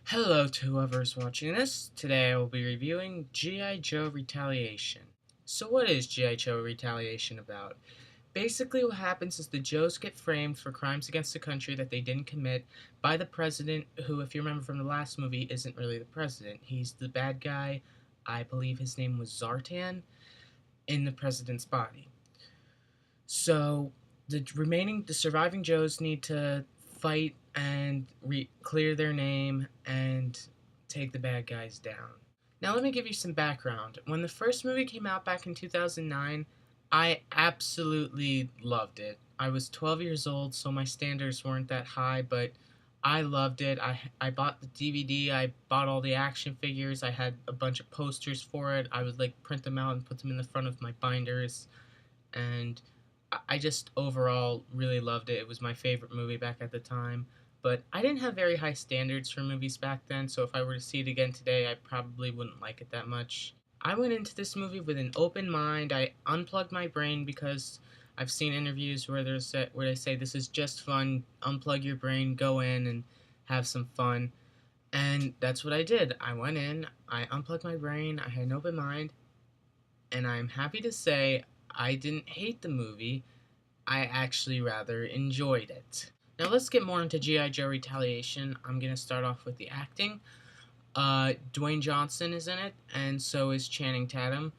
Hello to whoever's watching this. Today I will be reviewing G.I. Joe Retaliation. So what is G.I. Joe Retaliation about? Basically what happens is the Joes get framed for crimes against the country that they didn't commit by the president, who, if you remember from the last movie, isn't really the president. He's the bad guy. I believe his name was Zartan in the president's body. So the surviving Joes need to fight and clear their name and take the bad guys down. Now let me give you some background. When the first movie came out back in 2009, I absolutely loved it. I was 12 years old, so my standards weren't that high, but I loved it. I bought the DVD, I bought all the action figures, I had a bunch of posters for it. I would print them out and put them in the front of my binders, and I just overall really loved it. It was my favorite movie back at the time. But I didn't have very high standards for movies back then, so if I were to see it again today, I probably wouldn't like it that much. I went into this movie with an open mind. I unplugged my brain because I've seen interviews where they say this is just fun. Unplug your brain, go in and have some fun. And that's what I did. I went in, I unplugged my brain, I had an open mind, and I'm happy to say I didn't hate the movie. I actually rather enjoyed it. Now let's get more into G.I. Joe Retaliation. I'm going to start off with the acting. Dwayne Johnson is in it, and so is Channing Tatum.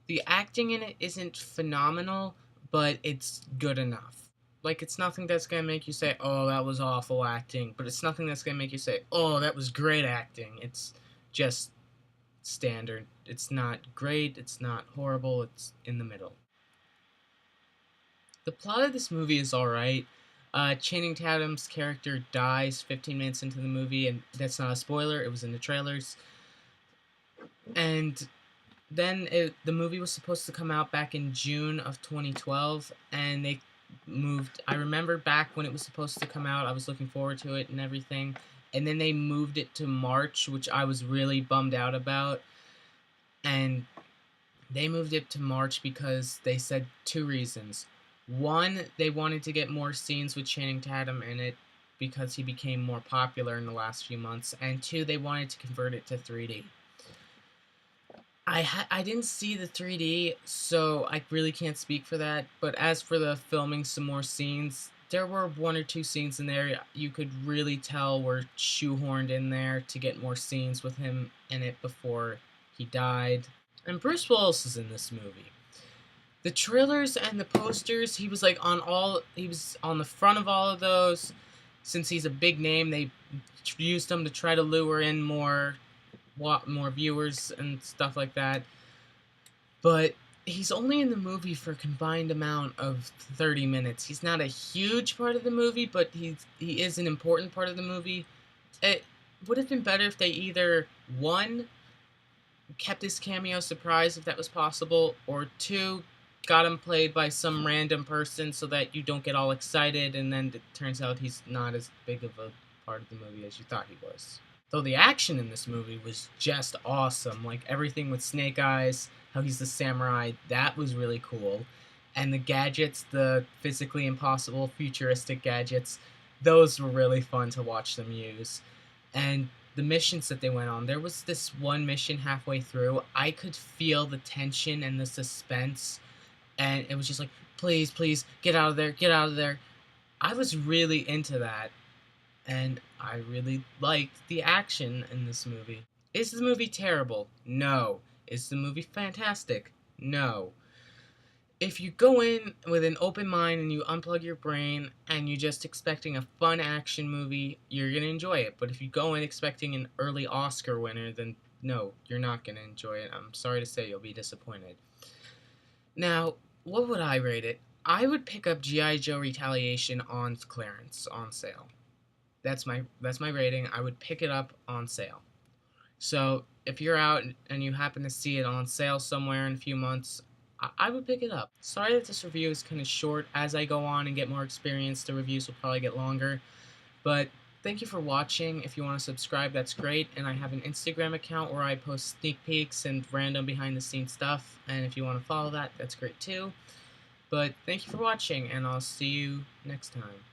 The acting in it isn't phenomenal, but it's good enough. It's nothing that's going to make you say, oh, that was awful acting, but it's nothing that's going to make you say, oh, that was great acting. It's just standard. It's not great, it's not horrible, it's in the middle. The plot of this movie is alright. Channing Tatum's character dies 15 minutes into the movie, and that's not a spoiler, it was in the trailers. And then the movie was supposed to come out back in June of 2012, and they moved. I remember back when it was supposed to come out, I was looking forward to it and everything, and then they moved it to March, which I was really bummed out about. And they moved it to March because they said two reasons. One, they wanted to get more scenes with Channing Tatum in it because he became more popular in the last few months. And two, they wanted to convert it to 3D. I didn't see the 3D, so I really can't speak for that. But as for the filming some more scenes, there were one or two scenes in there you could really tell were shoehorned in there to get more scenes with him in it before he died. And Bruce Willis is in this movie. The trailers and the posters, he was on the front of all of those. Since he's a big name, they used him to try to lure in more viewers and stuff like that. But he's only in the movie for a combined amount of 30 minutes. He's not a huge part of the movie, but he is an important part of the movie. It would have been better if they either, one, kept his cameo surprise if that was possible, or two, got him played by some random person so that you don't get all excited and then it turns out he's not as big of a part of the movie as you thought he was. Though the action in this movie was just awesome. Everything with Snake Eyes, how he's the samurai, that was really cool. And the gadgets, the physically impossible futuristic gadgets, those were really fun to watch them use. And the missions that they went on, there was this one mission halfway through, I could feel the tension and the suspense, and it was just like, please, please, get out of there, get out of there. I was really into that, and I really liked the action in this movie. Is the movie terrible? No. Is the movie fantastic? No. If you go in with an open mind and you unplug your brain and you're just expecting a fun action movie, you're going to enjoy it. But if you go in expecting an early Oscar winner, then no, you're not going to enjoy it. I'm sorry to say, you'll be disappointed. Now, what would I rate it? I would pick up G.I. Joe Retaliation on clearance, on sale. That's my rating. I would pick it up on sale. So, if you're out and you happen to see it on sale somewhere in a few months, I would pick it up. Sorry that this review is kind of short. As I go on and get more experience, the reviews will probably get longer. But thank you for watching. If you want to subscribe, that's great. And I have an Instagram account where I post sneak peeks and random behind-the-scenes stuff. And if you want to follow that, that's great too. But thank you for watching, and I'll see you next time.